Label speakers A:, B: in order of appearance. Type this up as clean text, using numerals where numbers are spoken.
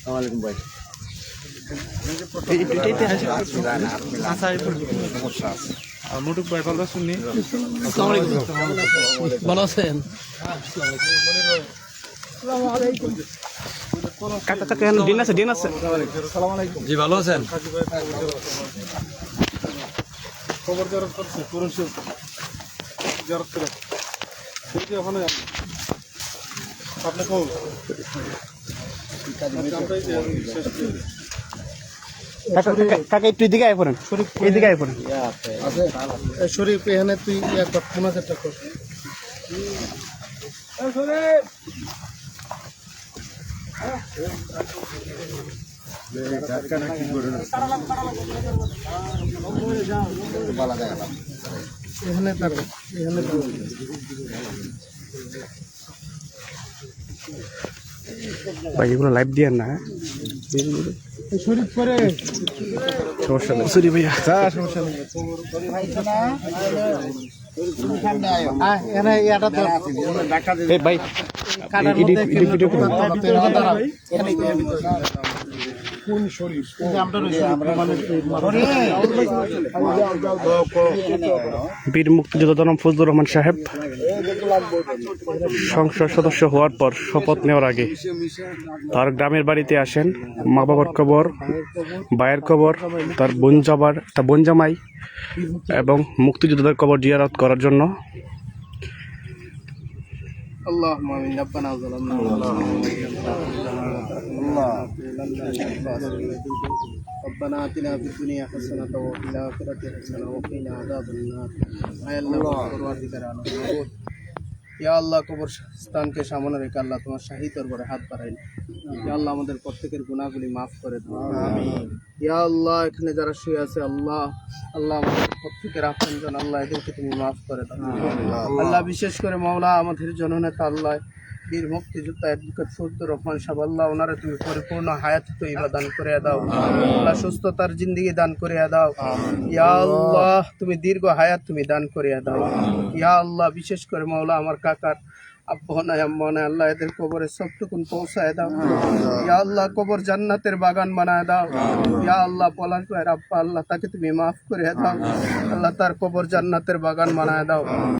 A: আসসালামাইকুম ভাই।
B: মুটুক ভাই ভালো শুনি।
C: ভালো আছেন? দিন আছে
B: জি ভালো আছেন?
A: খবর জরত করছে করুন জরত করে ওখানে আপনি কখন
C: কাকা একটু এদিকে আয় পড়েন, এদিকে আয় পড়েন।
A: শরীফ এখানে তুই ফোন আছে একটা কর। এখানে তার এখানে
C: ভাই এগুলো লাইভ দিয়ে না, হ্যাঁ?
A: শরীফ করে
C: সমস্যা নেই, সরি ভাইয়া।
A: সমস্যা নেই।
C: এই ভাই ভিডিও করুন।
A: কোন শরীফ
C: বীর মুক্তিযোদ্ধা জনাব ফজলুর রহমান সাহেব সংসদ সদস্য হওয়ার পর শপথ নেওয়ার আগে তার গ্রামের বাড়িতে আসেন মা বাবার কবর, ভাইয়ের কবর, তার বোন জামাই এবং মুক্তিযোদ্ধাদের কবর জিয়ারত করার জন্য।
A: اللهم امين ربنا ظلمنا ربنا آتنا في الدنيا حسنة وفي الآخرة حسنة وقنا عذاب النار আয় আল্লাহ পরওয়ারদিগার আলম মাবুদ ইয়া আল্লাহ কবর স্থানকে সামনে রেখে আল্লাহ তোমার শাহী দরবারে হাত বাড়াইন। ইয়া আল্লাহ আমাদের প্রত্যেকের গুনাহগুলি মাফ করে দাও আমিন। ইয়া আল্লাহ এখানে যারা শুয়ে আছে আল্লাহ আল্লাহ আমাদের প্রত্যেকের আপনজন আল্লাহ এদেরকে তুমি মাফ করে দাও আল্লাহ। বিশেষ করে মাওলা আমাদের জননেতা আল্লাহ বীর মুক্তিযোদ্ধা অ্যাডভোকেট ফজলুর রহমান সাহেব আল্লাহ ওনারা তুমি পরিপূর্ণ হায়াত তৈবা দান করে দাও আল্লাহ, সুস্থতার জিন্দেগি দান করে দাও ইয়া আল্লাহ। তুমি দীর্ঘ হায়াত তুমি দান করে দাও ইয়া আল্লাহ। বিশেষ করে মাওলা আমার কাকার আব্বা নাই আম্মা নাই আল্লাহ এদের কবরে সবটুকুন পৌঁছায় দাও ইয়া আল্লাহ। কবর জান্নাতের বাগান বানায় দাও ইয়া আল্লাহ। পলাশ ভাইয়ের আব্বা আল্লাহ তাকে তুমি মাফ করে দাও আল্লাহ, তার কবর জান্নাতের বাগান বানায় দাও।